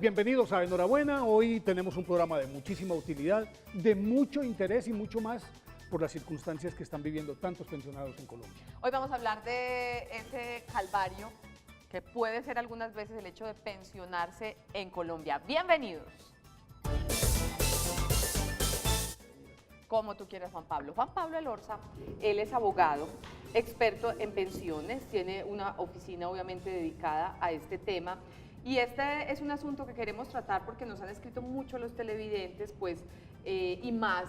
Bienvenidos a Enhorabuena. Hoy tenemos un programa de muchísima utilidad, de mucho interés y mucho más por las circunstancias que están viviendo tantos pensionados en Colombia. Hoy vamos a hablar de ese calvario que puede ser algunas veces el hecho de pensionarse en Colombia. Bienvenidos. Como tú quieras, Juan Pablo. Juan Pablo Elorza, él es abogado, experto en pensiones, tiene una oficina obviamente dedicada a este tema. Y este es un asunto que queremos tratar porque nos han escrito mucho los televidentes, pues, y más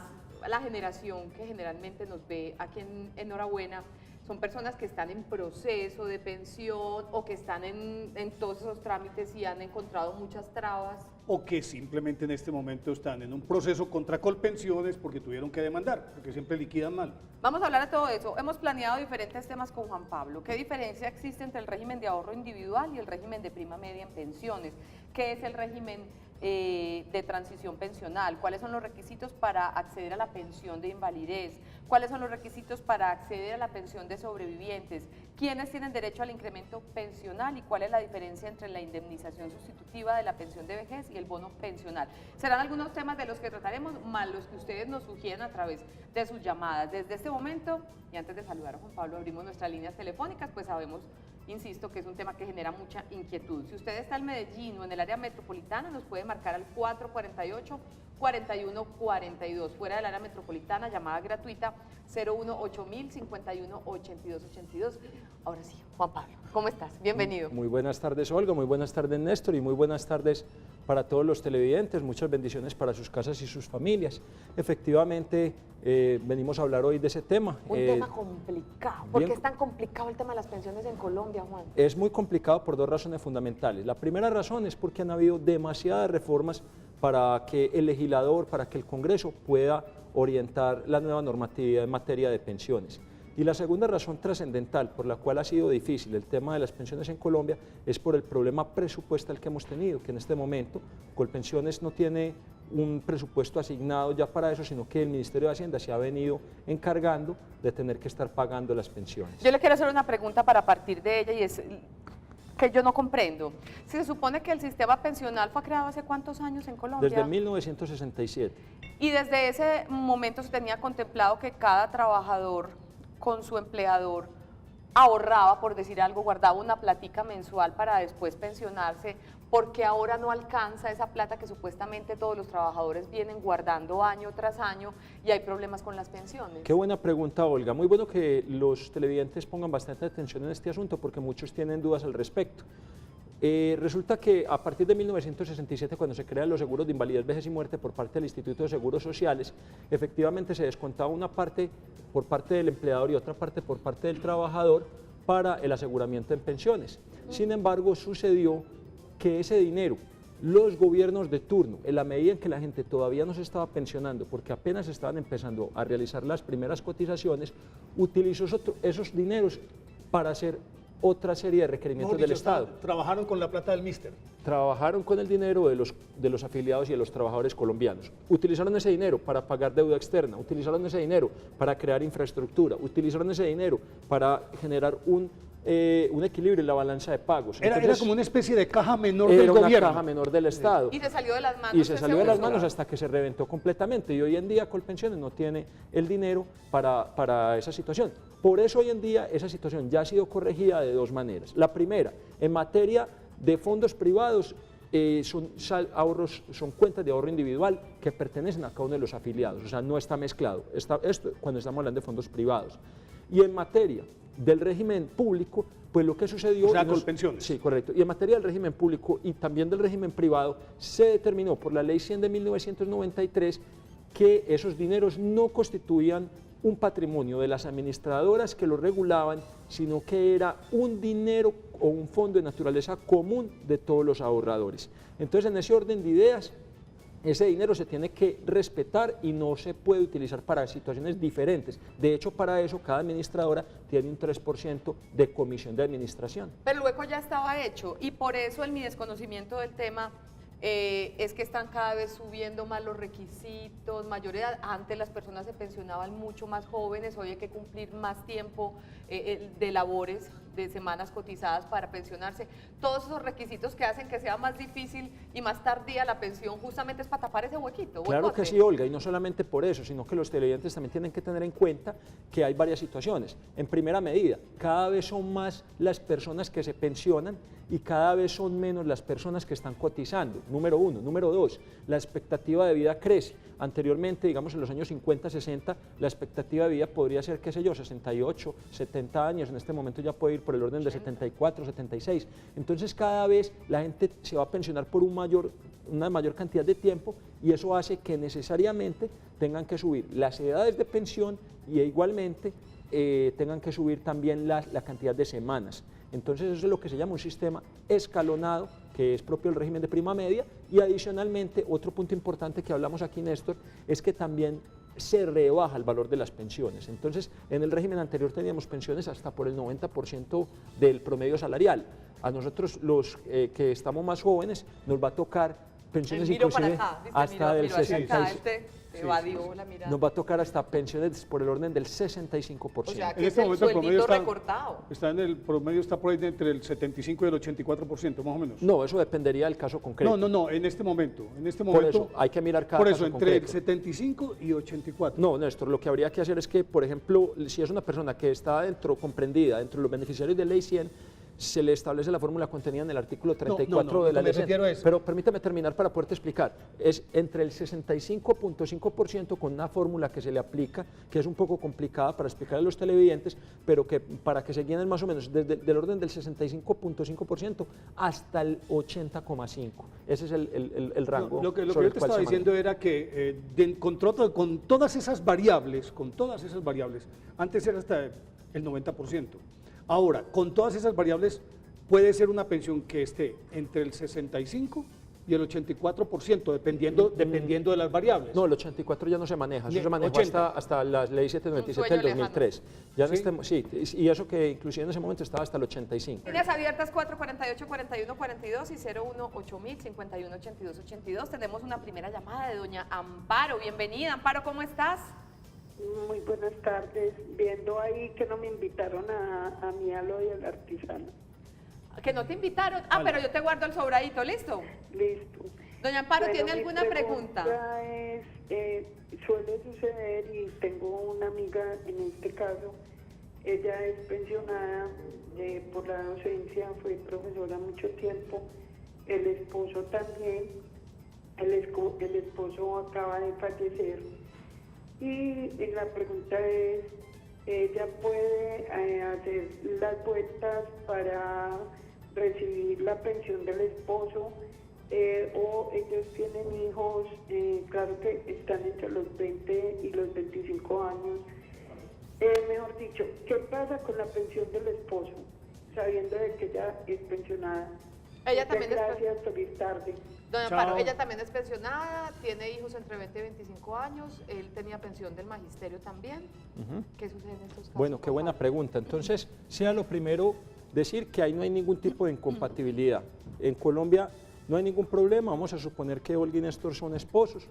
la generación que generalmente nos ve aquí en Enhorabuena, son personas que están en proceso de pensión o que están en todos esos trámites y han encontrado muchas trabas. O que simplemente en este momento están en un proceso contra Colpensiones porque tuvieron que demandar, porque siempre liquidan mal. Vamos a hablar de todo eso. Hemos planeado diferentes temas con Juan Pablo. ¿Qué diferencia existe entre el régimen de ahorro individual y el régimen de prima media en pensiones? ¿Qué es el régimen de transición pensional? ¿Cuáles son los requisitos para acceder a la pensión de invalidez? ¿Cuáles son los requisitos para acceder a la pensión de sobrevivientes? ¿Quiénes tienen derecho al incremento pensional y cuál es la diferencia entre la indemnización sustitutiva de la pensión de vejez y el bono pensional? Serán algunos temas de los que trataremos, más los que ustedes nos sugieran a través de sus llamadas. Desde este momento, y antes de saludar a Juan Pablo, abrimos nuestras líneas telefónicas, pues sabemos, insisto, que es un tema que genera mucha inquietud. Si usted está en Medellín o en el área metropolitana, nos puede marcar al 448-4142. Fuera del área metropolitana, llamada gratuita 018-051-8282. Ahora sí, Juan Pablo, ¿cómo estás? Bienvenido. Muy buenas tardes, Olga, muy buenas tardes, Néstor, y muy buenas tardes para todos los televidentes. Muchas bendiciones para sus casas y sus familias. Efectivamente, venimos a hablar hoy de ese tema. Un tema complicado. ¿Por qué es tan complicado el tema de las pensiones en Colombia, Juan? Es muy complicado por dos razones fundamentales. La primera razón es porque han habido demasiadas reformas para que el legislador, para que el Congreso pueda orientar la nueva normatividad en materia de pensiones. Y la segunda razón trascendental por la cual ha sido difícil el tema de las pensiones en Colombia es por el problema presupuestal que hemos tenido, que en este momento Colpensiones no tiene un presupuesto asignado ya para eso, sino que el Ministerio de Hacienda se ha venido encargando de tener que estar pagando las pensiones. Yo le quiero hacer una pregunta para partir de ella y es que yo no comprendo. Si se supone que el sistema pensional fue creado hace ¿cuántos años en Colombia? Desde 1967. Y desde ese momento se tenía contemplado que cada trabajador con su empleador ahorraba, por decir algo, guardaba una platica mensual para después pensionarse, porque ahora no alcanza esa plata que supuestamente todos los trabajadores vienen guardando año tras año y hay problemas con las pensiones. Qué buena pregunta, Olga. Muy bueno que los televidentes pongan bastante atención en este asunto porque muchos tienen dudas al respecto. Resulta que a partir de 1967, cuando se crean los seguros de invalidez, vejez y muerte por parte del Instituto de Seguros Sociales, efectivamente se descontaba una parte por parte del empleador y otra parte por parte del trabajador para el aseguramiento en pensiones. Sin embargo, sucedió que ese dinero, los gobiernos de turno, en la medida en que la gente todavía no se estaba pensionando, porque apenas estaban empezando a realizar las primeras cotizaciones, utilizó esos dineros para hacer otra serie de requerimientos del Estado. Trabajaron con la plata del Mister. Trabajaron con el dinero de los afiliados y de los trabajadores colombianos. Utilizaron ese dinero para pagar deuda externa, utilizaron ese dinero para crear infraestructura, utilizaron ese dinero para generar un equilibrio en la balanza de pagos. Era como una especie de caja menor del gobierno. Era una caja menor del Estado. Y se salió de las manos. Y se salió de las manos hasta que se reventó completamente. Y hoy en día Colpensiones no tiene el dinero para esa situación. Por eso hoy en día esa situación ya ha sido corregida de dos maneras. La primera, en materia de fondos privados, son cuentas de ahorro individual que pertenecen a cada uno de los afiliados, o sea, no está mezclado, esto cuando estamos hablando de fondos privados. Y en materia del régimen público, pues lo que sucedió... O sea, Colpensiones. Sí, correcto. Y en materia del régimen público y también del régimen privado, se determinó por la Ley 100 de 1993 que esos dineros no constituían un patrimonio de las administradoras que lo regulaban, sino que era un dinero o un fondo de naturaleza común de todos los ahorradores. Entonces, en ese orden de ideas, ese dinero se tiene que respetar y no se puede utilizar para situaciones diferentes. De hecho, para eso cada administradora tiene un 3% de comisión de administración. Pero luego ya estaba hecho y por eso en mi desconocimiento del tema es que están cada vez subiendo más los requisitos, mayor edad. Antes las personas se pensionaban mucho más jóvenes, hoy hay que cumplir más tiempo de labores de semanas cotizadas para pensionarse, todos esos requisitos que hacen que sea más difícil y más tardía la pensión, justamente es para tapar ese huequito. Claro que sí, Olga, y no solamente por eso, sino que los televidentes también tienen que tener en cuenta que hay varias situaciones. En primera medida, cada vez son más las personas que se pensionan y cada vez son menos las personas que están cotizando, número uno. Número dos, la expectativa de vida crece. Anteriormente, digamos en los años 50, 60, la expectativa de vida podría ser, qué sé yo, 68, 70 años, en este momento ya puede ir por el orden de 74, 76. Entonces cada vez la gente se va a pensionar por una mayor cantidad de tiempo y eso hace que necesariamente tengan que subir las edades de pensión y igualmente tengan que subir también la cantidad de semanas. Entonces eso es lo que se llama un sistema escalonado, que es propio del régimen de prima media, y adicionalmente otro punto importante que hablamos aquí, Néstor, es que también se rebaja el valor de las pensiones. Entonces, en el régimen anterior teníamos pensiones hasta por el 90% del promedio salarial. A nosotros, los que estamos más jóvenes, nos va a tocar pensiones inclusive hasta del 66%. Evadió la mirada. Nos va a tocar hasta pensiones por el orden del 65%. O sea, que En este es el momento el promedio sueldito está, recortado. el promedio está por ahí entre el 75 y el 84%, más o menos. No, eso dependería del caso concreto. No, en este momento. Por eso, hay que mirar cada Por eso, caso entre concreto. el 75 y 84. No, Néstor, lo que habría que hacer es que, por ejemplo, si es una persona que está comprendida dentro de los beneficiarios de Ley 100, se le establece la fórmula contenida en el artículo 34 de la Ley 100. Pero permítame terminar para poderte explicar. Es entre el 65.5% con una fórmula que se le aplica, que es un poco complicada para explicar a los televidentes, pero que para que se guíen más o menos desde del orden del 65.5% hasta el 80.5%. Ese es el rango. Lo que yo te estaba diciendo era que con todas esas variables, antes era hasta el 90%. Ahora, con todas esas variables, puede ser una pensión que esté entre el 65 y el 84%, dependiendo de las variables. No, el 84 ya no se maneja, eso se manejó hasta la ley 797 del 2003. Ya ¿Sí? Y eso que inclusive en ese momento estaba hasta el 85. Líneas abiertas 448-4142 y 018-051-8282. Tenemos una primera llamada de doña Amparo. Bienvenida, Amparo, ¿cómo estás? Muy buenas tardes. Viendo ahí que no me invitaron a mi alo y al artesano. Que no te invitaron. Pero yo te guardo el sobradito, ¿listo? Listo. Doña Amparo, Bueno, ¿tiene alguna pregunta? Suele suceder, y tengo una amiga en este caso, ella es pensionada por la docencia, fue profesora mucho tiempo, el esposo también, el esposo acaba de fallecer. Y la pregunta es, ¿ella puede hacer las vueltas para recibir la pensión del esposo? O ellos tienen hijos, claro que están entre los 20 y los 25 años. Mejor dicho, ¿qué pasa con la pensión del esposo, sabiendo de que ella es pensionada? Ella también gracias, feliz tarde. Doña Amparo, ella también es pensionada, tiene hijos entre 20 y 25 años, él tenía pensión del magisterio también. ¿Qué sucede en estos casos? Bueno, qué buena pregunta. Entonces, sea lo primero decir que ahí no hay ningún tipo de incompatibilidad. En Colombia no hay ningún problema, vamos a suponer que Olga y Néstor son esposos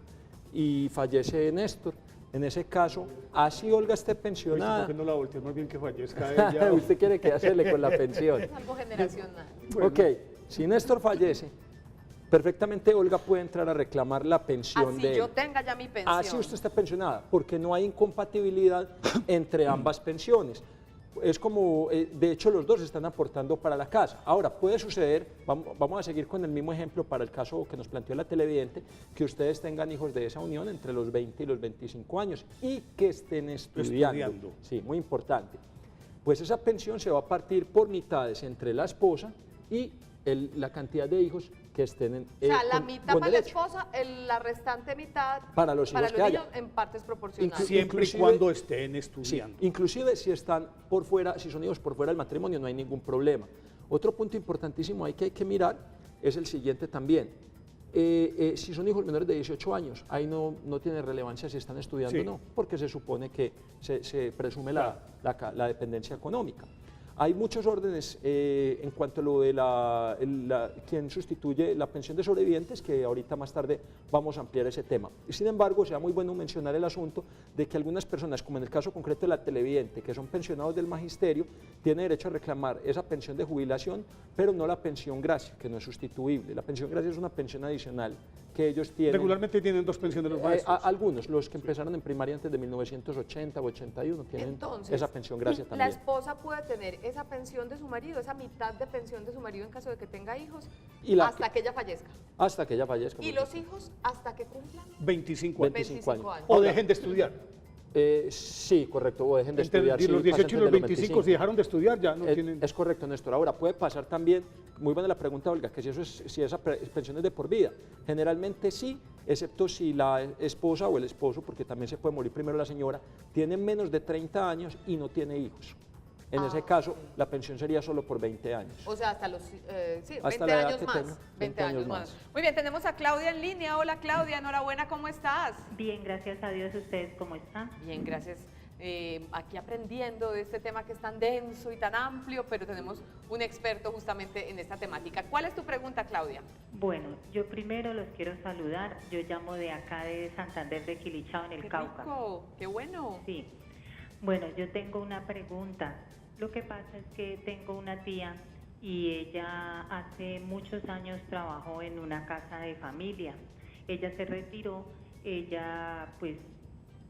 y fallece Néstor. En ese caso, así Olga esté pensionada. ¿Por qué no la volteé? Más bien que fallezca ella. Usted quiere quedarse con la pensión. Es algo generacional. Bueno. Ok, si Néstor fallece, perfectamente Olga puede entrar a reclamar la pensión de él. Así yo tenga ya mi pensión. Así usted está pensionada, porque no hay incompatibilidad entre ambas pensiones. Es como, de hecho, los dos están aportando para la casa. Ahora, puede suceder, vamos a seguir con el mismo ejemplo para el caso que nos planteó la televidente, que ustedes tengan hijos de esa unión entre los 20 y los 25 años y que estén estudiando. Sí, muy importante. Pues esa pensión se va a partir por mitades entre la esposa y la cantidad de hijos que estén en o sea, la mitad para la esposa, la restante mitad para los hijos que haya. En partes proporcionales. Siempre y cuando estén estudiando. Sí, inclusive si están por fuera, si son hijos por fuera del matrimonio, no hay ningún problema. Otro punto importantísimo que hay que mirar es el siguiente también. Si son hijos menores de 18 años, ahí no tiene relevancia si están estudiando o no, porque se supone que se presume la dependencia económica. Hay muchos órdenes en cuanto a lo de quien sustituye la pensión de sobrevivientes, que ahorita más tarde vamos a ampliar ese tema. Sin embargo, sea muy bueno mencionar el asunto de que algunas personas, como en el caso concreto de la televidente, que son pensionados del magisterio, tienen derecho a reclamar esa pensión de jubilación, pero no la pensión gracia, que no es sustituible. La pensión gracia es una pensión adicional que ellos tienen. Regularmente tienen dos pensiones los maestros. Algunos, los que empezaron en primaria antes de 1980 o 81, tienen Entonces, esa pensión gracia la también. esposa puede tener esa pensión de su marido, esa mitad de pensión de su marido en caso de que tenga hijos, Y hasta que ella fallezca. Hasta que ella fallezca. ¿Y los hijos hasta que cumplan? 25 años. 25 años. O dejen de estudiar. Sí, correcto, o dejen de Entre estudiar. los sí, 18 y pasen los de 25, si dejaron de estudiar, ya no tienen... Es correcto, Néstor. Ahora, puede pasar también, muy buena la pregunta, Olga, que si esa pensión es de por vida. Generalmente sí, excepto si la esposa o el esposo, porque también se puede morir primero la señora, tiene menos de 30 años y no tiene hijos. En ese caso, la pensión sería solo por 20 años. O sea, hasta los Hasta 20 la edad años que más. tenga, 20 años más. Muy bien, tenemos a Claudia en línea. Hola Claudia, enhorabuena, ¿cómo estás? Bien, gracias a Dios. ¿Ustedes cómo están? Bien, gracias. Aquí aprendiendo de este tema que es tan denso y tan amplio, pero tenemos un experto justamente en esta temática. ¿Cuál es tu pregunta, Claudia? Bueno, yo primero los quiero saludar. Yo llamo de acá de Santander de Quilichao, en el Qué Cauca. rico, qué bueno. Sí. Bueno, yo tengo una pregunta. Lo que pasa es que tengo una tía y ella hace muchos años trabajó en una casa de familia. Ella se retiró, ella pues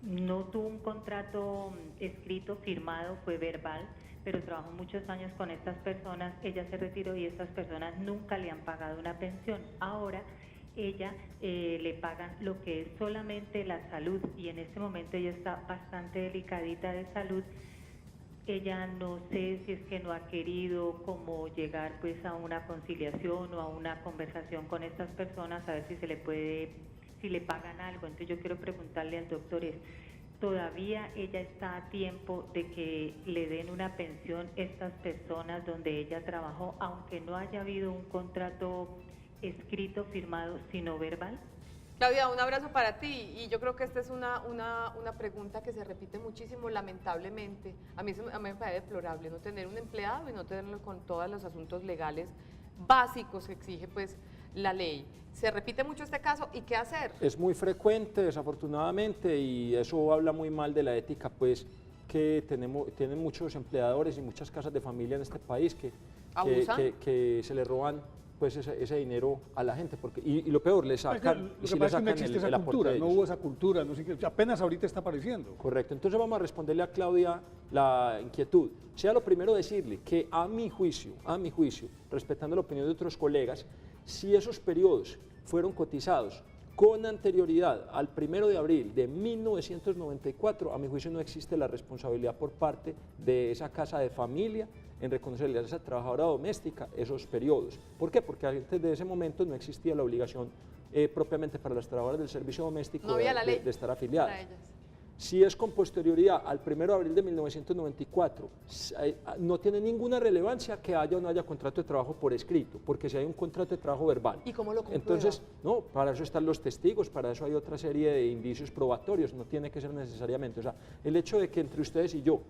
no tuvo un contrato escrito, firmado, fue verbal, pero trabajó muchos años con estas personas. Ella se retiró y estas personas nunca le han pagado una pensión. Ahora ella le pagan lo que es solamente la salud, y en este momento ella está bastante delicadita de salud. Ella no sé si es que no ha querido como llegar pues a una conciliación o a una conversación con estas personas, a ver si se le puede, si le pagan algo. Entonces yo quiero preguntarle al doctor, ¿todavía ella está a tiempo de que le den una pensión a estas personas donde ella trabajó, aunque no haya habido un contrato escrito, firmado, sino verbal? Claudia, un abrazo para ti, y yo creo que esta es una pregunta que se repite muchísimo, lamentablemente. A mí me parece deplorable no tener un empleado y no tenerlo con todos los asuntos legales básicos que exige pues la ley. Se repite mucho este caso, ¿y qué hacer? Es muy frecuente, desafortunadamente, y eso habla muy mal de la ética pues que tienen muchos empleadores y muchas casas de familia en este país que se le roban pues ese dinero a la gente, porque y lo peor, le sacan, Lo que pasa es que no existe esa cultura, no hubo esa cultura, no sé qué, apenas ahorita está apareciendo. Correcto, entonces vamos a responderle a Claudia la inquietud. Sea lo primero decirle que a mi juicio, respetando la opinión de otros colegas, si esos periodos fueron cotizados con anterioridad al 1 de abril de 1994, a mi juicio no existe la responsabilidad por parte de esa casa de familia en reconocerle a esa trabajadora doméstica esos periodos. ¿Por qué? Porque antes de ese momento no existía la obligación propiamente para las trabajadoras del servicio doméstico no había la ley de estar afiliadas. para ellas. Si es con posterioridad al 1 de abril de 1994, no tiene ninguna relevancia que haya o no haya contrato de trabajo por escrito, porque si hay un contrato de trabajo verbal. ¿Y cómo lo comprueba? Entonces, no, para eso están los testigos, para eso hay otra serie de indicios probatorios, no tiene que ser necesariamente. O sea, el hecho de que entre ustedes y yo,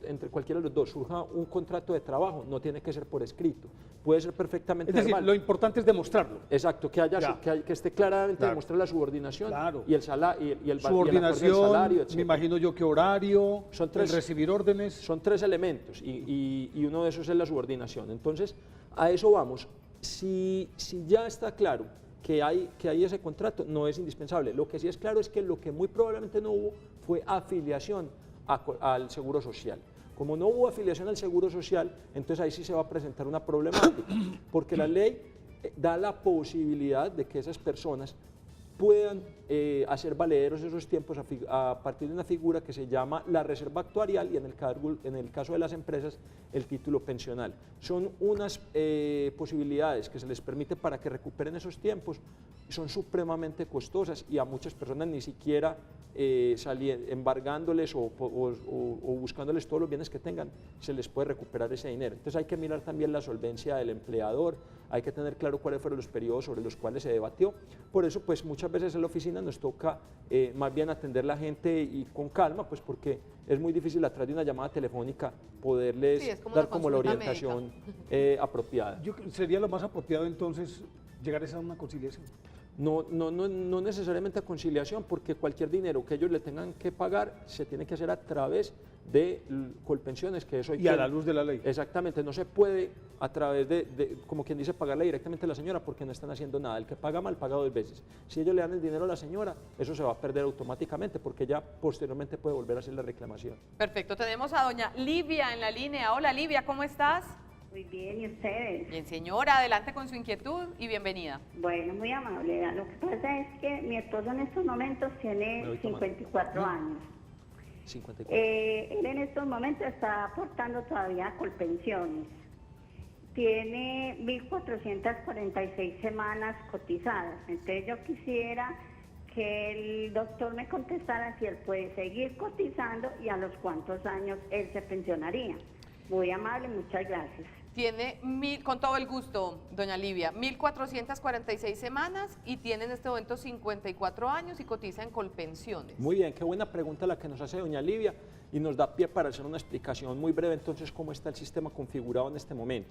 entre cualquiera de los dos, surja un contrato de trabajo, no tiene que ser por escrito, puede ser perfectamente Es decir, verbal. lo importante es demostrarlo. Exacto, que esté claramente demostrada la subordinación y el salario y el subordinación, salario, me imagino yo que horario, son tres, el recibir órdenes. Son tres elementos y uno de esos es la subordinación. Entonces, a eso vamos. Si ya está claro que hay ese contrato, no es indispensable. Lo que sí es claro es que lo que muy probablemente no hubo fue afiliación al Seguro Social. Como no hubo afiliación al Seguro Social, entonces ahí sí se va a presentar una problemática, porque la ley da la posibilidad de que esas personas puedan hacer valederos esos tiempos a partir de una figura que se llama la reserva actuarial y en el caso de las empresas el título pensional. Son unas posibilidades que se les permite para que recuperen esos tiempos, son supremamente costosas y a muchas personas ni siquiera embargándoles o buscándoles todos los bienes que tengan, se les puede recuperar ese dinero. Entonces hay que mirar también la solvencia del empleador, hay que tener claro cuáles fueron los periodos sobre los cuales se debatió. Por eso, pues muchas veces en la oficina nos toca más bien atender la gente y con calma, pues porque es muy difícil a través de una llamada telefónica poderles Sí, es como dar una como la consulta orientación apropiada. Sería lo más apropiado entonces llegar a una conciliación. No necesariamente a conciliación, porque cualquier dinero que ellos le tengan que pagar se tiene que hacer a través de Colpensiones, que eso hay Y a la luz de la ley. Exactamente, no se puede a través como quien dice, pagarle directamente a la señora porque no están haciendo nada. El que paga mal, paga 2 veces. Si ellos le dan el dinero a la señora, eso se va a perder automáticamente porque ella posteriormente puede volver a hacer la reclamación. Perfecto, tenemos a doña Livia en la línea. Hola Livia, ¿cómo estás? Muy bien, ¿y ustedes? Bien, señora, adelante con su inquietud y bienvenida. Bueno, muy amable. Lo que pasa es que mi esposo en estos momentos tiene 54 años. 54. Él en estos momentos está aportando todavía Colpensiones. Tiene 1.446 semanas cotizadas. Entonces yo quisiera que el doctor me contestara si él puede seguir cotizando y a los cuántos años él se pensionaría. Muy amable, muchas gracias. Tiene, con todo el gusto, doña Livia, 1.446 semanas y tiene en este momento 54 años y cotiza en Colpensiones. Muy bien, qué buena pregunta la que nos hace doña Livia y nos da pie para hacer una explicación muy breve entonces cómo está el sistema configurado en este momento.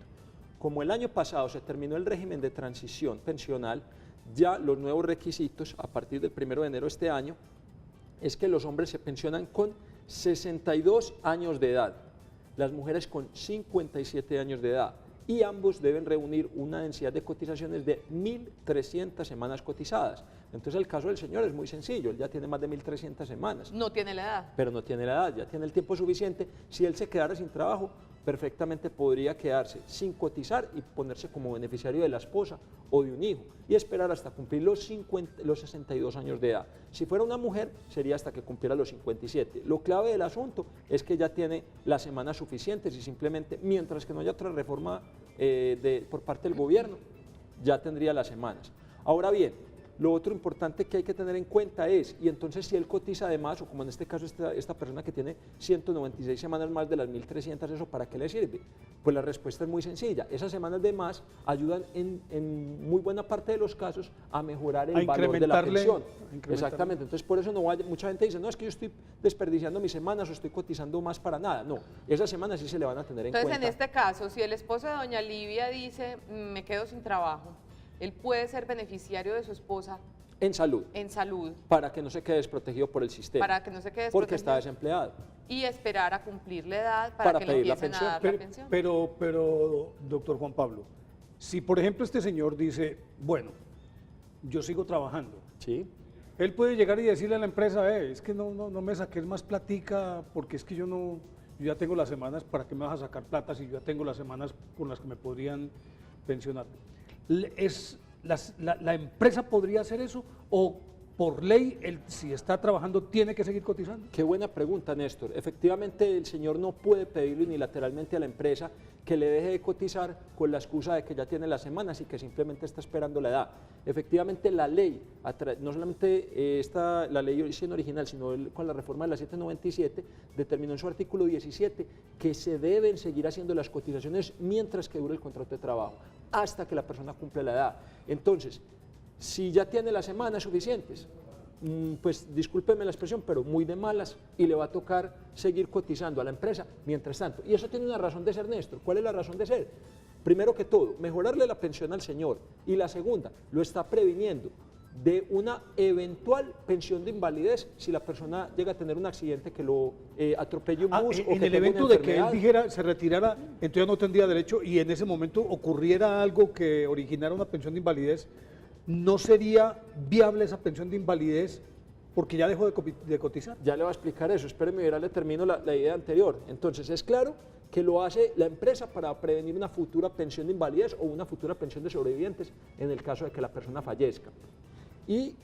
Como el año pasado se terminó el régimen de transición pensional, ya los nuevos requisitos a partir del 1 de enero de este año es que los hombres se pensionan con 62 años de edad, las mujeres con 57 años de edad y ambos deben reunir una densidad de cotizaciones de 1.300 semanas cotizadas. Entonces el caso del señor es muy sencillo, él ya tiene más de 1.300 semanas. No tiene la edad. Pero no tiene la edad, ya tiene el tiempo suficiente. Si él se quedara sin trabajo, perfectamente podría quedarse sin cotizar y ponerse como beneficiario de la esposa o de un hijo y esperar hasta cumplir los 62 años de edad. Si fuera una mujer, sería hasta que cumpliera los 57. Lo clave del asunto es que ya tiene las semanas suficientes y simplemente, mientras que no haya otra reforma por parte del gobierno, ya tendría las semanas. Ahora bien, lo otro importante que hay que tener en cuenta es, y entonces si él cotiza además, o como en este caso esta persona que tiene 196 semanas más de las 1.300, ¿eso para qué le sirve? Pues la respuesta es muy sencilla. Esas semanas de más ayudan en muy buena parte de los casos a mejorar el valor de la pensión. Exactamente, entonces por eso mucha gente dice, no, es que yo estoy desperdiciando mis semanas o estoy cotizando más para nada. No, esas semanas sí se le van a tener en cuenta. Entonces en este caso, si el esposo de doña Livia dice, me quedo sin trabajo, él puede ser beneficiario de su esposa en salud. En salud. Para que no se quede desprotegido por el sistema. Para que no se quede desprotegido. Porque está desempleado. Y esperar a cumplir la edad para que le empiecen a dar la pensión. Pero, doctor Juan Pablo, si por ejemplo este señor dice, bueno, yo sigo trabajando. Sí. Él puede llegar y decirle a la empresa, es que no me saques más platica porque es que yo ya tengo las semanas, ¿para qué me vas a sacar plata si yo ya tengo las semanas con las que me podrían pensionar? ¿La empresa podría hacer eso o por ley, si está trabajando, tiene que seguir cotizando? Qué buena pregunta, Néstor. Efectivamente, el señor no puede pedirle unilateralmente a la empresa que le deje de cotizar con la excusa de que ya tiene las semanas y que simplemente está esperando la edad. Efectivamente, la ley, no solamente la ley original, sino con la reforma de la 797, determinó en su artículo 17 que se deben seguir haciendo las cotizaciones mientras que dure el contrato de trabajo, hasta que la persona cumple la edad. Entonces, si ya tiene las semanas suficientes, pues discúlpeme la expresión, pero muy de malas y le va a tocar seguir cotizando a la empresa mientras tanto. Y eso tiene una razón de ser, Néstor. ¿Cuál es la razón de ser? Primero que todo, mejorarle la pensión al señor. Y la segunda, lo está previniendo de una eventual pensión de invalidez si la persona llega a tener un accidente que lo atropelle un bus o que en el evento de que él dijera, se retirara, entonces ya no tendría derecho y en ese momento ocurriera algo que originara una pensión de invalidez, ¿no sería viable esa pensión de invalidez porque ya dejó de cotizar? Ya le voy a explicar eso, espéreme, ahora le termino la idea anterior. Entonces, es claro que lo hace la empresa para prevenir una futura pensión de invalidez o una futura pensión de sobrevivientes en el caso de que la persona fallezca. Y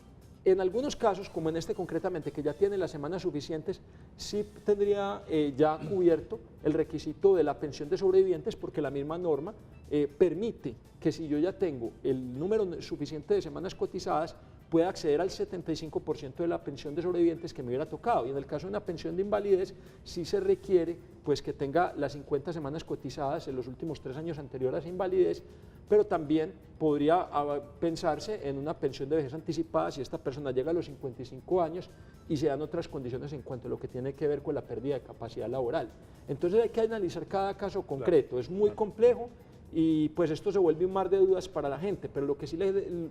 en algunos casos, como en este concretamente, que ya tiene las semanas suficientes, sí tendría ya cubierto el requisito de la pensión de sobrevivientes porque la misma norma permite que si yo ya tengo el número suficiente de semanas cotizadas, pueda acceder al 75% de la pensión de sobrevivientes que me hubiera tocado. Y en el caso de una pensión de invalidez, sí se requiere pues, que tenga las 50 semanas cotizadas en los últimos 3 años anteriores a invalidez pero también podría pensarse en una pensión de vejez anticipada si esta persona llega a los 55 años y se dan otras condiciones en cuanto a lo que tiene que ver con la pérdida de capacidad laboral. Entonces hay que analizar cada caso concreto, es muy complejo y pues esto se vuelve un mar de dudas para la gente, pero lo que sí,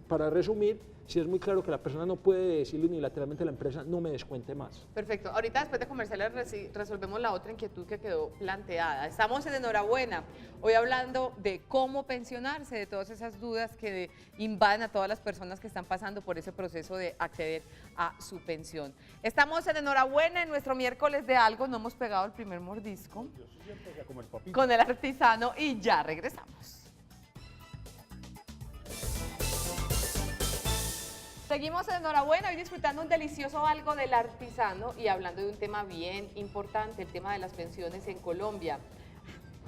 para resumir, sí es muy claro que la persona no puede decirle unilateralmente a la empresa no me descuente más. Perfecto. Ahorita después de comerciales resolvemos la otra inquietud que quedó planteada. Estamos en Enhorabuena, hoy hablando de cómo pensionarse, de todas esas dudas que invaden a todas las personas que están pasando por ese proceso de acceder a su pensión. Estamos en Enhorabuena en nuestro miércoles de algo, no hemos pegado el primer mordisco con el artesano y ya regresamos. Seguimos en Enhorabuena, hoy disfrutando un delicioso algo del artesano y hablando de un tema bien importante, el tema de las pensiones en Colombia.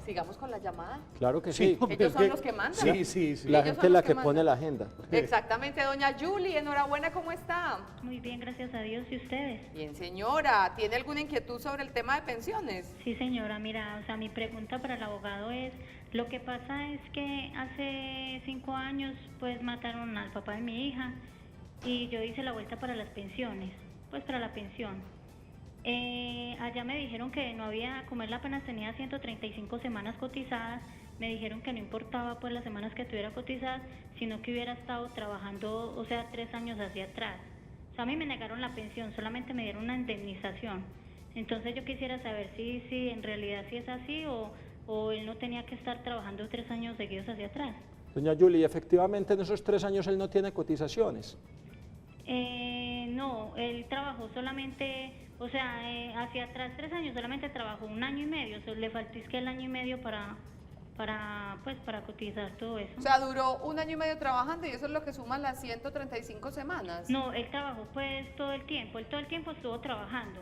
Sigamos con la llamada. Claro que sí. Ellos son los que mandan. Sí. La Ellos gente son es la los que que pone mandan. la agenda. Exactamente, doña Julie, enhorabuena, ¿cómo está? Muy bien, gracias a Dios. ¿Y ustedes? Bien, señora, ¿tiene alguna inquietud sobre el tema de pensiones? Sí, señora, mira, o sea, mi pregunta para el abogado es, lo que pasa es que hace 5 años, pues, mataron al papá de mi hija y yo hice la vuelta para las pensiones, pues, para la pensión. Allá me dijeron que no había, como él apenas tenía 135 semanas cotizadas, me dijeron que no importaba pues las semanas que tuviera cotizadas, sino que hubiera estado trabajando, o sea, 3 años hacia atrás. O sea, a mí me negaron la pensión, solamente me dieron una indemnización. Entonces yo quisiera saber si en realidad sí es así o él no tenía que estar trabajando 3 años seguidos hacia atrás. Doña Julie, efectivamente en esos 3 años él no tiene cotizaciones. No, él trabajó solamente, o sea, hacia atrás 3 años, solamente trabajó 1 año y medio, o sea, le faltó es que el año y medio para cotizar todo eso. O sea, duró 1 año y medio trabajando y eso es lo que suman las 135 semanas. No, él trabajó pues todo el tiempo, él todo el tiempo estuvo trabajando,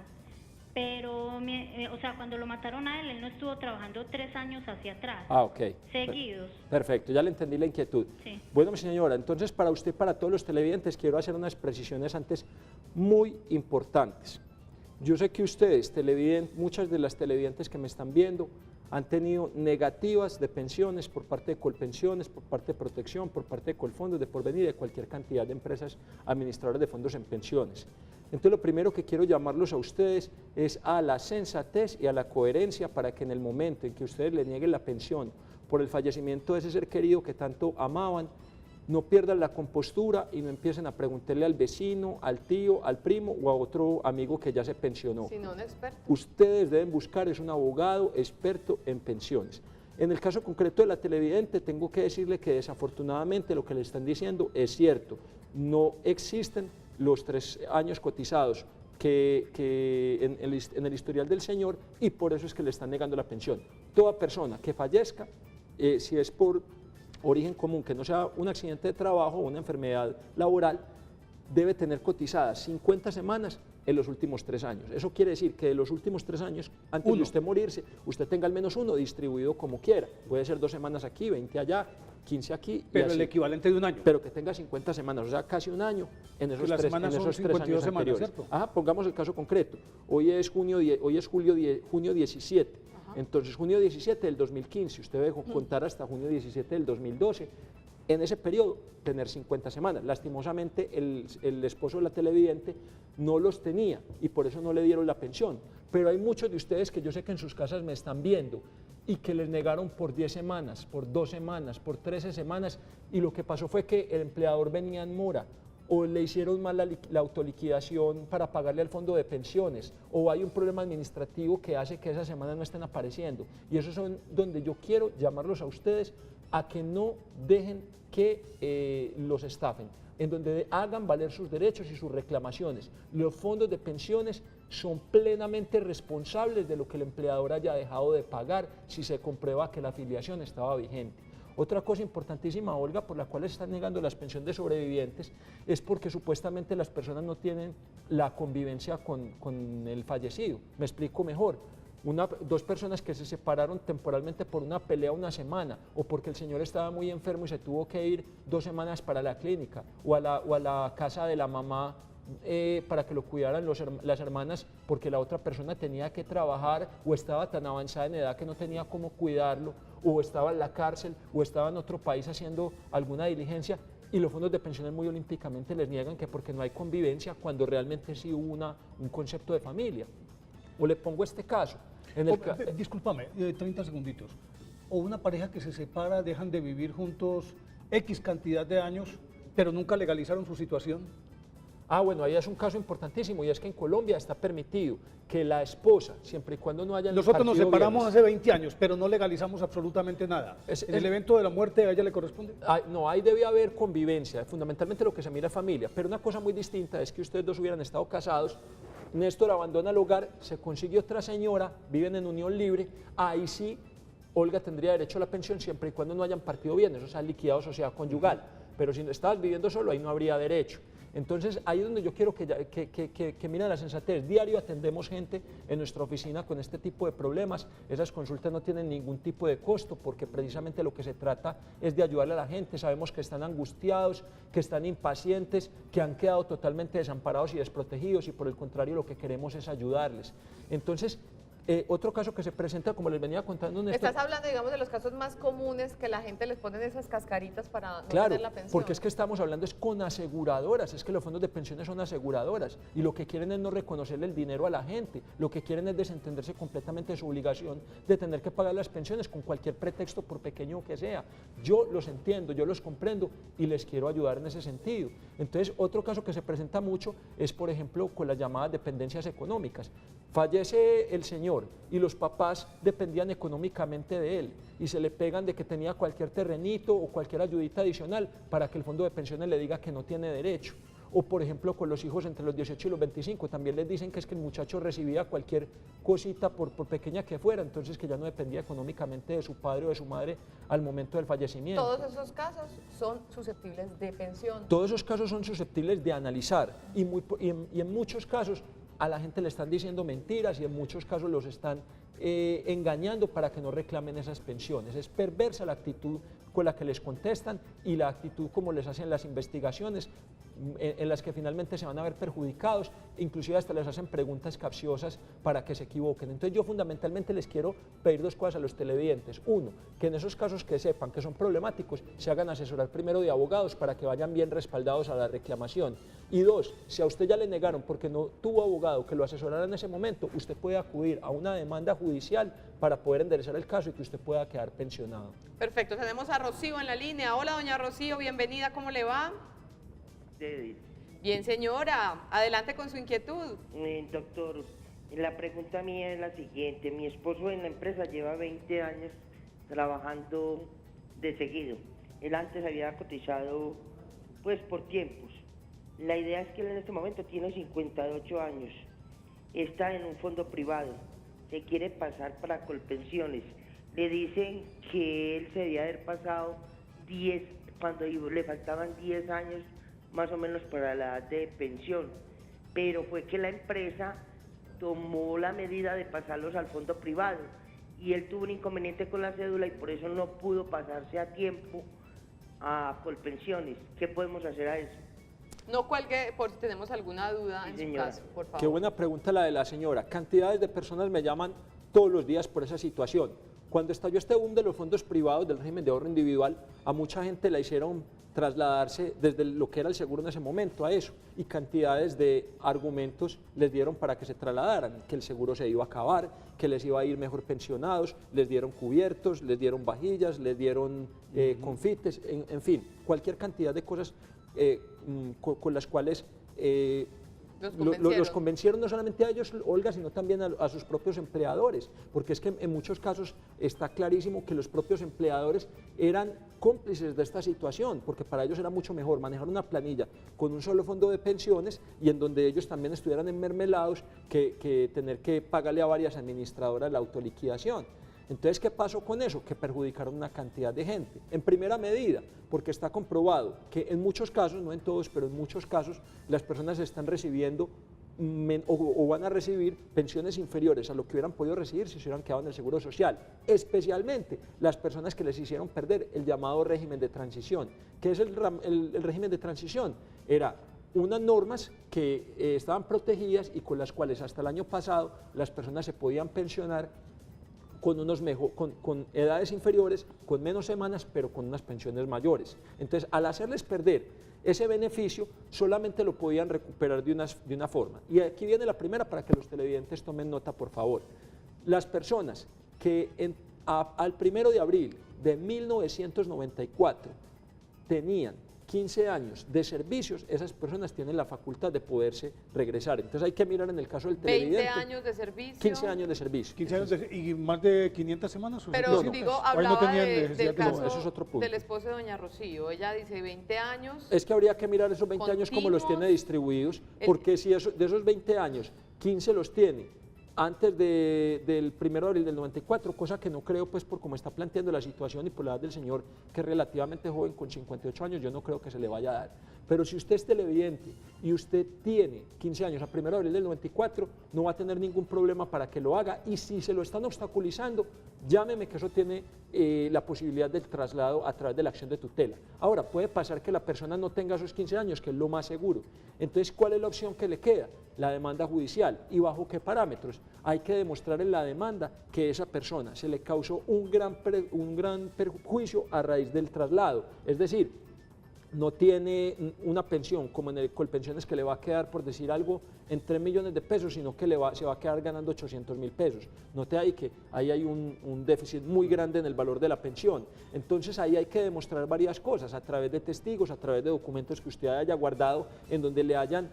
pero, o sea, cuando lo mataron a él no estuvo trabajando 3 años hacia atrás. Ah, ok. Seguidos. Perfecto, ya le entendí la inquietud. Sí. Bueno, mi señora, entonces para usted, para todos los televidentes, quiero hacer unas precisiones antes muy importantes. Yo sé que ustedes, muchas de las televidentes que me están viendo, han tenido negativas de pensiones por parte de Colpensiones, por parte de Protección, por parte de Colfondos, de Porvenir, de cualquier cantidad de empresas administradoras de fondos en pensiones. Entonces lo primero que quiero llamarlos a ustedes es a la sensatez y a la coherencia para que en el momento en que ustedes le nieguen la pensión por el fallecimiento de ese ser querido que tanto amaban, no pierdan la compostura y no empiecen a preguntarle al vecino, al tío, al primo o a otro amigo que ya se pensionó. Sino un experto. Ustedes deben buscar es un abogado experto en pensiones. En el caso concreto de la televidente, tengo que decirle que desafortunadamente lo que le están diciendo es cierto. No existen los 3 años cotizados en el historial del señor y por eso es que le están negando la pensión. Toda persona que fallezca, si es por origen común, que no sea un accidente de trabajo o una enfermedad laboral, debe tener cotizadas 50 semanas en los últimos 3 años. Eso quiere decir que de los últimos 3 años, antes de usted morirse, usted tenga al menos 1 distribuido como quiera. Puede ser 2 semanas aquí, 20 allá, 15 aquí. Pero el equivalente de 1 año. Pero que tenga 50 semanas, o sea, casi 1 año en esos 3 años semanas, anteriores. ¿cierto? Ajá, pongamos el caso concreto. Hoy es junio 17. Ajá. Entonces, junio 17 del 2015, usted debe contar hasta junio 17 del 2012. En ese periodo, tener 50 semanas. Lastimosamente, el esposo de la televidente no los tenía y por eso no le dieron la pensión. Pero hay muchos de ustedes que yo sé que en sus casas me están viendo y que les negaron por 10 semanas, por 2 semanas, por 13 semanas y lo que pasó fue que el empleador venía en mora o le hicieron mal la autoliquidación para pagarle al fondo de pensiones o hay un problema administrativo que hace que esas semanas no estén apareciendo. Y eso son donde yo quiero llamarlos a ustedes a que no dejen que los estafen, en donde hagan valer sus derechos y sus reclamaciones. Los fondos de pensiones son plenamente responsables de lo que el empleador haya dejado de pagar si se comprueba que la afiliación estaba vigente. Otra cosa importantísima, Olga, por la cual están negando las pensiones de sobrevivientes es porque supuestamente las personas no tienen la convivencia con el fallecido. Me explico mejor. 2 personas que se separaron temporalmente por una pelea 1 semana o porque el señor estaba muy enfermo y se tuvo que ir 2 semanas para la clínica o a la casa de la mamá para que lo cuidaran las hermanas porque la otra persona tenía que trabajar o estaba tan avanzada en edad que no tenía cómo cuidarlo o estaba en la cárcel, o estaba en otro país haciendo alguna diligencia, y los fondos de pensiones muy olímpicamente les niegan que porque no hay convivencia, cuando realmente sí hubo un concepto de familia. O le pongo este caso. Discúlpame, 30 segunditos. O una pareja que se separa, dejan de vivir juntos X cantidad de años, pero nunca legalizaron su situación. Bueno, ahí es un caso importantísimo, y es que en Colombia está permitido que la esposa, siempre y cuando no haya... Nosotros nos separamos hace 20 años, pero no legalizamos absolutamente nada. ¿En el evento de la muerte a ella le corresponde? No, ahí debe haber convivencia, fundamentalmente lo que se mira es familia, pero una cosa muy distinta es que ustedes dos hubieran estado casados, Néstor abandona el hogar, se consigue otra señora, viven en unión libre, ahí sí Olga tendría derecho a la pensión siempre y cuando no hayan partido bienes, o sea, liquidado sociedad conyugal, pero si no estabas viviendo solo, ahí no habría derecho. Entonces, ahí es donde yo quiero que miren la sensatez. Diario atendemos gente en nuestra oficina con este tipo de problemas. Esas consultas no tienen ningún tipo de costo, porque precisamente lo que se trata es de ayudarle a la gente. Sabemos que están angustiados, que están impacientes, que han quedado totalmente desamparados y desprotegidos, y por el contrario lo que queremos es ayudarles. Entonces, otro caso que se presenta, como les venía contando... Estás hablando, digamos, de los casos más comunes que la gente les pone esas cascaritas para no claro, tener la pensión. Porque es que estamos hablando es con aseguradoras, es que los fondos de pensiones son aseguradoras, y lo que quieren es no reconocerle el dinero a la gente, lo que quieren es desentenderse completamente de su obligación de tener que pagar las pensiones con cualquier pretexto, por pequeño que sea. Yo los entiendo, yo los comprendo y les quiero ayudar en ese sentido. Entonces, otro caso que se presenta mucho es, por ejemplo, con las llamadas dependencias económicas. Fallece el señor y los papás dependían económicamente de él y se le pegan de que tenía cualquier terrenito o cualquier ayudita adicional para que el fondo de pensiones le diga que no tiene derecho. O por ejemplo con los hijos entre los 18 y los 25, también les dicen que es que el muchacho recibía cualquier cosita por pequeña que fuera, entonces que ya no dependía económicamente de su padre o de su madre al momento del fallecimiento. Todos esos casos son susceptibles de pensión. Todos esos casos son susceptibles de analizar y en muchos casos a la gente le están diciendo mentiras y en muchos casos los están engañando para que no reclamen esas pensiones. Es perversa la actitud con la que les contestan y la actitud como les hacen las investigaciones, en las que finalmente se van a ver perjudicados, inclusive hasta les hacen preguntas capciosas para que se equivoquen. Entonces yo fundamentalmente les quiero pedir dos cosas a los televidentes. Uno, que en esos casos que sepan que son problemáticos, se hagan asesorar primero de abogados para que vayan bien respaldados a la reclamación. Y dos, si a usted ya le negaron porque no tuvo abogado que lo asesorara en ese momento, usted puede acudir a una demanda judicial para poder enderezar el caso y que usted pueda quedar pensionado. Perfecto, tenemos a Rocío en la línea. Hola, doña Rocío, bienvenida, ¿cómo le va? Bien, señora, adelante con su inquietud. Doctor, la pregunta mía es la siguiente. Mi esposo en la empresa lleva 20 años trabajando de seguido. Él antes había cotizado pues por tiempos. La idea es que él en este momento tiene 58 años, está en un fondo privado, se quiere pasar para Colpensiones. Le dicen que él se debía haber pasado 10, cuando le faltaban 10 años más o menos para la edad de pensión, pero fue que la empresa tomó la medida de pasarlos al fondo privado y él tuvo un inconveniente con la cédula y por eso no pudo pasarse a tiempo a Colpensiones. ¿Qué podemos hacer a eso? No cuelgue por si tenemos alguna duda en señora. su caso, por favor. Qué buena pregunta la de la señora. Cantidades de personas me llaman todos los días por esa situación. Cuando estalló este boom de los fondos privados del régimen de ahorro individual, a mucha gente la hicieron trasladarse desde lo que era el seguro en ese momento a eso, y cantidades de argumentos les dieron para que se trasladaran, que el seguro se iba a acabar, que les iba a ir mejor pensionados, les dieron cubiertos, les dieron vajillas, les dieron confites, en fin, cualquier cantidad de cosas con las cuales los convencieron no solamente a ellos, Olga, sino también a sus propios empleadores, porque es que en muchos casos está clarísimo que los propios empleadores eran cómplices de esta situación, porque para ellos era mucho mejor manejar una planilla con un solo fondo de pensiones y en donde ellos también estuvieran enmermelados que tener que pagarle a varias administradoras la autoliquidación. Entonces, ¿qué pasó con eso? Que perjudicaron una cantidad de gente. En primera medida, porque está comprobado que en muchos casos, no en todos, pero en muchos casos, las personas están recibiendo o van a recibir pensiones inferiores a lo que hubieran podido recibir si se hubieran quedado en el Seguro Social, especialmente las personas que les hicieron perder el llamado régimen de transición. ¿Qué es el régimen de transición? Era unas normas que estaban protegidas y con las cuales hasta el año pasado las personas se podían pensionar con edades inferiores, con menos semanas, pero con unas pensiones mayores. Entonces, al hacerles perder ese beneficio, solamente lo podían recuperar de una forma. Y aquí viene la primera para que los televidentes tomen nota, por favor. Las personas que al 1 de abril de 1994 tenían 15 años de servicios, esas personas tienen la facultad de poderse regresar. Entonces hay que mirar en el caso del televidente. 20 años de servicio. 15 años de servicio. 15 años y más de 500 semanas. Pero 700. digo, O ahí hablaba tenían del necesidad caso no, eso es otro punto. del esposo de doña Rocío. Ella dice 20 años. Es que habría que mirar esos 20 años como los tiene distribuidos, porque si de esos 20 años, 15 los tiene antes del 1 de abril del 94, cosa que no creo, pues por cómo está planteando la situación y por la edad del señor, que es relativamente joven, con 58 años, yo no creo que se le vaya a dar. Pero si usted es televidente y usted tiene 15 años a 1 de abril del 94, no va a tener ningún problema para que lo haga, y si se lo están obstaculizando, llámeme, que eso tiene la posibilidad del traslado a través de la acción de tutela. Ahora, puede pasar que la persona no tenga esos 15 años, que es lo más seguro. Entonces, ¿cuál es la opción que le queda? La demanda judicial. ¿Y bajo qué parámetros? Hay que demostrar en la demanda que esa persona se le causó un gran perjuicio a raíz del traslado. Es decir, no tiene una pensión como en el Colpensiones, que le va a quedar, por decir algo, en 3 millones de pesos, sino que se va a quedar ganando 800.000 pesos. Note ahí que ahí hay un déficit muy grande en el valor de la pensión. Entonces ahí hay que demostrar varias cosas, a través de testigos, a través de documentos que usted haya guardado, en donde le hayan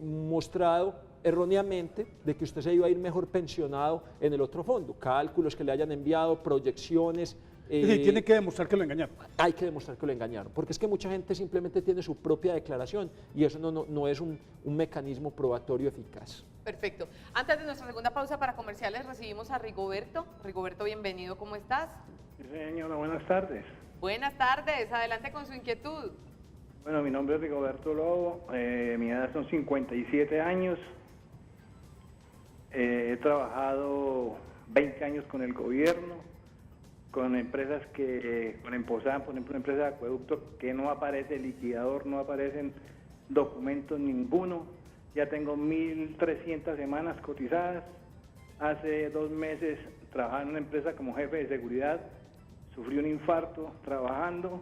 mostrado erróneamente de que usted se iba a ir mejor pensionado en el otro fondo, cálculos que le hayan enviado, proyecciones. Tiene que demostrar que lo engañaron. Hay que demostrar que lo engañaron, porque es que mucha gente simplemente tiene su propia declaración y eso no es un mecanismo probatorio eficaz. Perfecto. Antes de nuestra segunda pausa para comerciales, recibimos a Rigoberto. Rigoberto, bienvenido, ¿cómo estás? Sí, señora, buenas tardes. Buenas tardes, adelante con su inquietud. Bueno, mi nombre es Rigoberto Lobo, mi edad son 57 años. He trabajado 20 años con el gobierno, con empresas con Emposan, por ejemplo, una empresa de acueducto que no aparece liquidador, no aparecen documentos ninguno. Ya tengo 1.300 semanas cotizadas. Hace 2 meses trabajaba en una empresa como jefe de seguridad, sufrí un infarto trabajando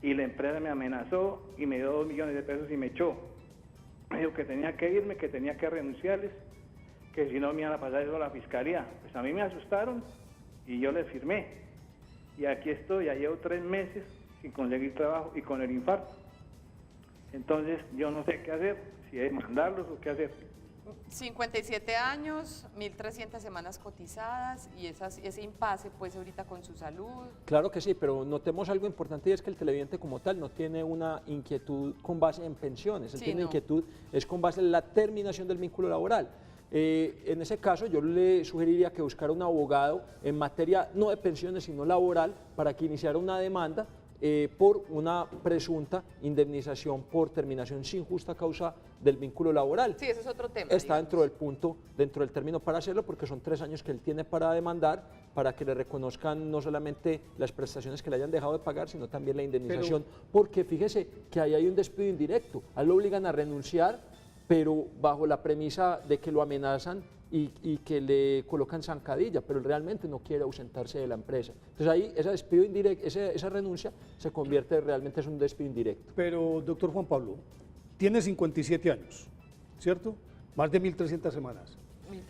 y la empresa me amenazó y me dio 2 millones de pesos y me echó. Me dijo que tenía que irme, que tenía que renunciarles, que si no me iban a pasar eso a la fiscalía. Pues a mí me asustaron y yo les firmé. Y aquí estoy, ya llevo 3 meses sin conseguir trabajo y con el infarto. Entonces yo no sé qué hacer, si es mandarlos o qué hacer. 57 años, 1.300 semanas cotizadas y ese impasse pues ahorita con su salud. Claro que sí, pero notemos algo importante, y es que el televidente como tal no tiene una inquietud con base en pensiones, él tiene inquietud es con base en la terminación del vínculo laboral. En ese caso yo le sugeriría que buscara un abogado en materia no de pensiones sino laboral, para que iniciara una demanda por una presunta indemnización por terminación sin justa causa del vínculo laboral. Sí, ese es otro tema. Está dentro del punto, dentro del término para hacerlo, porque son 3 años que él tiene para demandar, para que le reconozcan no solamente las prestaciones que le hayan dejado de pagar, sino también la indemnización, porque fíjese que ahí hay un despido indirecto, a él lo obligan a renunciar, pero bajo la premisa de que lo amenazan y que le colocan zancadilla, pero él realmente no quiere ausentarse de la empresa. Entonces ahí ese despido indirecto, esa renuncia se convierte realmente en un despido indirecto. Pero, doctor Juan Pablo, tiene 57 años, ¿cierto? Más de 1.300 semanas.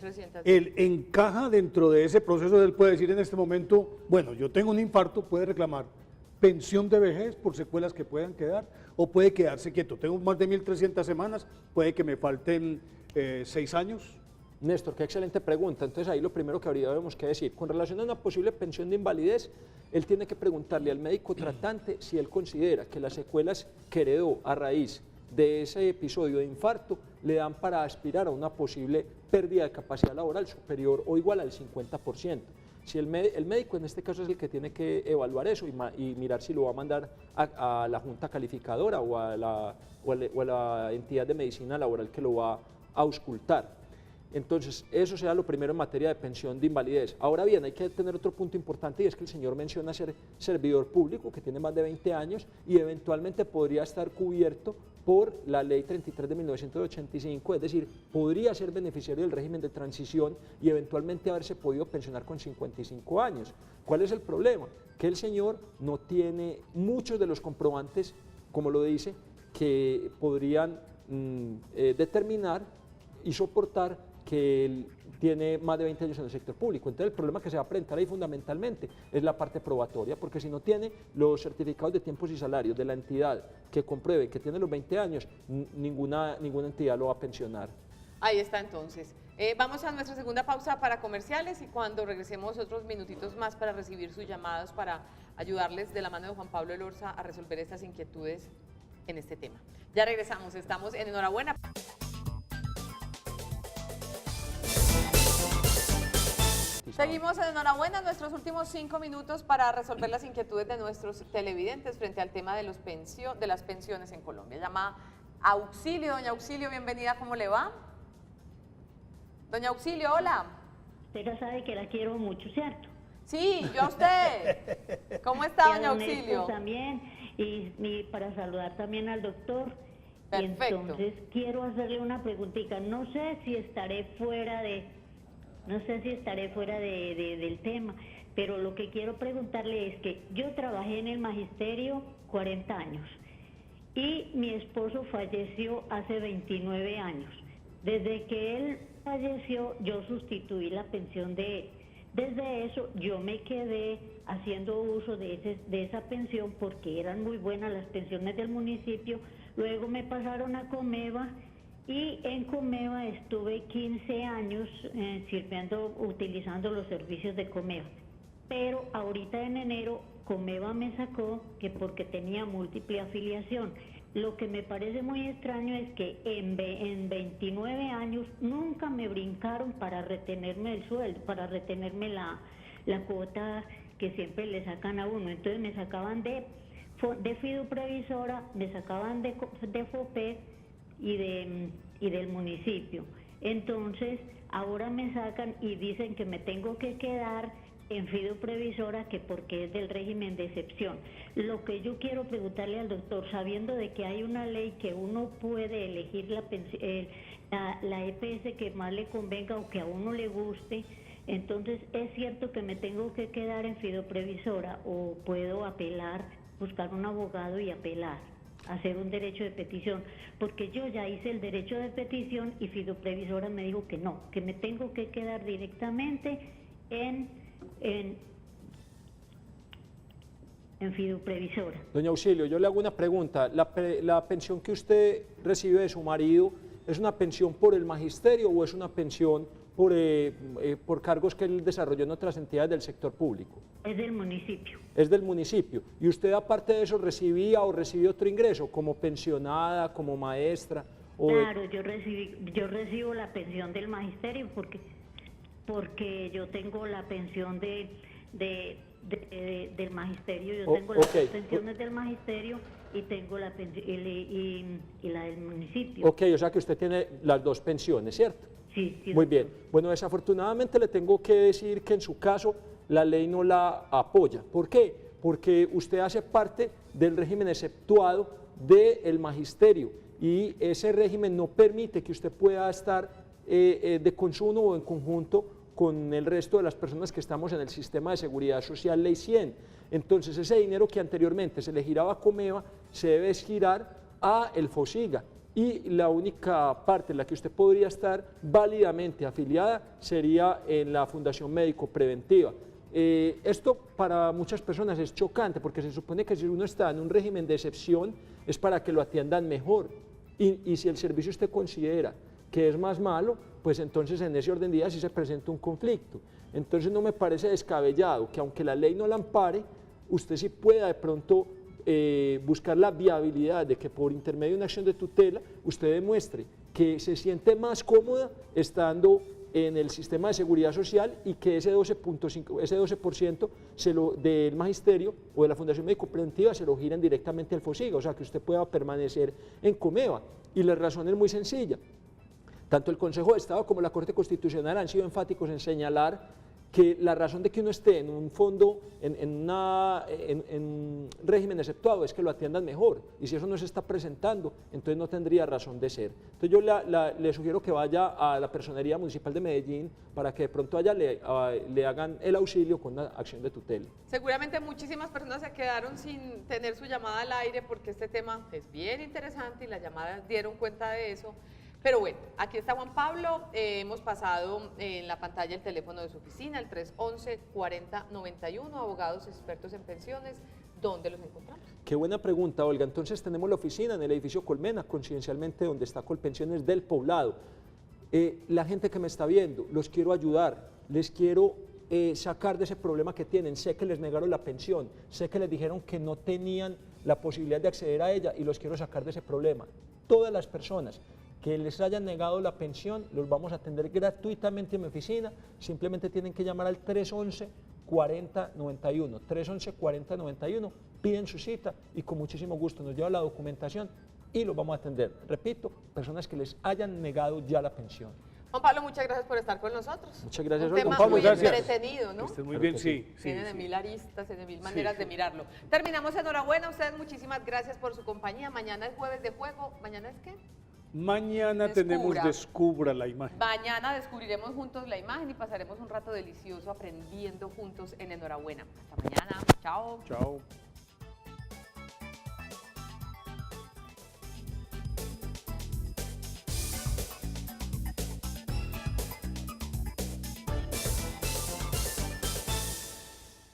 1.300. Él encaja dentro de ese proceso, él puede decir en este momento, bueno, yo tengo un infarto, puede reclamar pensión de vejez por secuelas que puedan quedar, o puede quedarse quieto. Tengo más de 1.300 semanas, puede que me falten 6 años. Néstor, qué excelente pregunta. Entonces ahí lo primero que habríamos que decir, con relación a una posible pensión de invalidez, él tiene que preguntarle al médico tratante si él considera que las secuelas que heredó a raíz de ese episodio de infarto le dan para aspirar a una posible pérdida de capacidad laboral superior o igual al 50%. Si el médico en este caso es el que tiene que evaluar eso y mirar si lo va a mandar a la junta calificadora o a la entidad de medicina laboral que lo va a auscultar. Entonces, eso será lo primero en materia de pensión de invalidez. Ahora bien, hay que tener otro punto importante, y es que el señor menciona ser servidor público, que tiene más de 20 años, y eventualmente podría estar cubierto por la Ley 33 de 1985, es decir, podría ser beneficiario del régimen de transición y eventualmente haberse podido pensionar con 55 años. ¿Cuál es el problema? Que el señor no tiene muchos de los comprobantes, como lo dice, que podrían determinar y soportar que él tiene más de 20 años en el sector público. Entonces el problema que se va a presentar ahí fundamentalmente es la parte probatoria, porque si no tiene los certificados de tiempos y salarios de la entidad que compruebe que tiene los 20 años, ninguna entidad lo va a pensionar. Ahí está entonces. Vamos a nuestra segunda pausa para comerciales y cuando regresemos otros minutitos más para recibir sus llamados para ayudarles de la mano de Juan Pablo Elorza a resolver estas inquietudes en este tema. Ya regresamos, estamos en Enhorabuena. Seguimos en Enhorabuena, nuestros últimos 5 minutos para resolver las inquietudes de nuestros televidentes frente al tema de las pensiones en Colombia. Llama Auxilio, doña Auxilio, bienvenida, ¿cómo le va? Doña Auxilio, hola. Usted ya sabe que la quiero mucho, ¿cierto? Sí, yo a usted. ¿Cómo está, doña Auxilio? También, y para saludar también al doctor. Perfecto. Y entonces quiero hacerle una preguntita. No sé si estaré fuera del tema, pero lo que quiero preguntarle es que yo trabajé en el magisterio 40 años y mi esposo falleció hace 29 años. Desde que él falleció, yo sustituí la pensión de él. Desde eso, yo me quedé haciendo uso de esa pensión porque eran muy buenas las pensiones del municipio. Luego me pasaron a Comeva y en Comeva estuve 15 años utilizando los servicios de Comeva. Pero ahorita en enero, Comeva me sacó que porque tenía múltiple afiliación. Lo que me parece muy extraño es que en 29 años nunca me brincaron para retenerme el sueldo, para retenerme la cuota que siempre le sacan a uno. Entonces me sacaban de fiduprevisora, me sacaban de FOPED y del municipio. Entonces ahora me sacan y dicen que me tengo que quedar en fiduprevisora, que porque es del régimen de excepción. Lo que yo quiero preguntarle al doctor, sabiendo de que hay una ley que uno puede elegir la EPS que más le convenga o que a uno le guste, entonces ¿es cierto que me tengo que quedar en fiduprevisora o puedo apelar, buscar un abogado y apelar, hacer un derecho de petición? Porque yo ya hice el derecho de petición y fiduprevisora me dijo que no, que me tengo que quedar directamente en fiduprevisora. Doña Auxilio, yo le hago una pregunta. ¿La pensión que usted recibe de su marido es una pensión por el magisterio o es una pensión por cargos que él desarrolló en otras entidades del sector público? Es del municipio. Es del municipio. ¿Y usted aparte de eso recibía o recibió otro ingreso, como pensionada, como maestra? Claro, yo recibo la pensión del magisterio porque yo tengo la pensión del magisterio, yo tengo las pensiones del magisterio y tengo la del municipio. Ok, o sea que usted tiene las dos pensiones, ¿cierto? Sí. Muy bien. Bueno, desafortunadamente le tengo que decir que en su caso la ley no la apoya. ¿Por qué? Porque usted hace parte del régimen exceptuado del magisterio y ese régimen no permite que usted pueda estar de consumo o en conjunto con el resto de las personas que estamos en el sistema de seguridad social Ley 100. Entonces ese dinero que anteriormente se le giraba a Comeva se debe girar a el FOSIGA y la única parte en la que usted podría estar válidamente afiliada sería en la Fundación Médico Preventiva. Esto para muchas personas es chocante porque se supone que si uno está en un régimen de excepción es para que lo atiendan mejor y si el servicio usted considera que es más malo, pues entonces en ese orden de ideas sí se presenta un conflicto. Entonces no me parece descabellado que aunque la ley no la ampare, usted sí pueda de pronto buscar la viabilidad de que por intermedio de una acción de tutela usted demuestre que se siente más cómoda estando en el sistema de seguridad social y que ese 12% del magisterio o de la Fundación Médico Preventiva se lo giren directamente al FOSIGA, o sea que usted pueda permanecer en Comeva. Y la razón es muy sencilla. Tanto el Consejo de Estado como la Corte Constitucional han sido enfáticos en señalar que la razón de que uno esté en un fondo, en un régimen exceptuado, es que lo atiendan mejor, y si eso no se está presentando, entonces no tendría razón de ser. Entonces yo le sugiero que vaya a la Personería Municipal de Medellín para que de pronto allá le hagan el auxilio con una acción de tutela. Seguramente muchísimas personas se quedaron sin tener su llamada al aire porque este tema es bien interesante y las llamadas dieron cuenta de eso. Pero bueno, aquí está Juan Pablo, hemos pasado en la pantalla el teléfono de su oficina, el 311-4091, abogados expertos en pensiones. ¿Dónde los encontramos? Qué buena pregunta, Olga. Entonces tenemos la oficina en el edificio Colmena, coincidencialmente donde está Colpensiones del Poblado. La gente que me está viendo, los quiero ayudar, les quiero sacar de ese problema que tienen. Sé que les negaron la pensión, sé que les dijeron que no tenían la posibilidad de acceder a ella y los quiero sacar de ese problema. Todas las personas que les hayan negado la pensión, los vamos a atender gratuitamente en mi oficina, simplemente tienen que llamar al 311-4091, 311-4091, piden su cita y con muchísimo gusto nos lleva la documentación y los vamos a atender. Repito, personas que les hayan negado ya la pensión. Juan Pablo, muchas gracias por estar con nosotros. Muchas gracias, Un Olga. tema Juan Pablo, muy gracias. entretenido, ¿no? Que estén muy bien, sí. Tiene de mil aristas, de mil maneras de mirarlo. Terminamos, enhorabuena a ustedes, muchísimas gracias por su compañía. Mañana es jueves de juego. ¿Mañana es qué? Mañana tenemos Descubra la imagen. Mañana descubriremos juntos la imagen y pasaremos un rato delicioso aprendiendo juntos en Enhorabuena. Hasta mañana. Chao. Chao.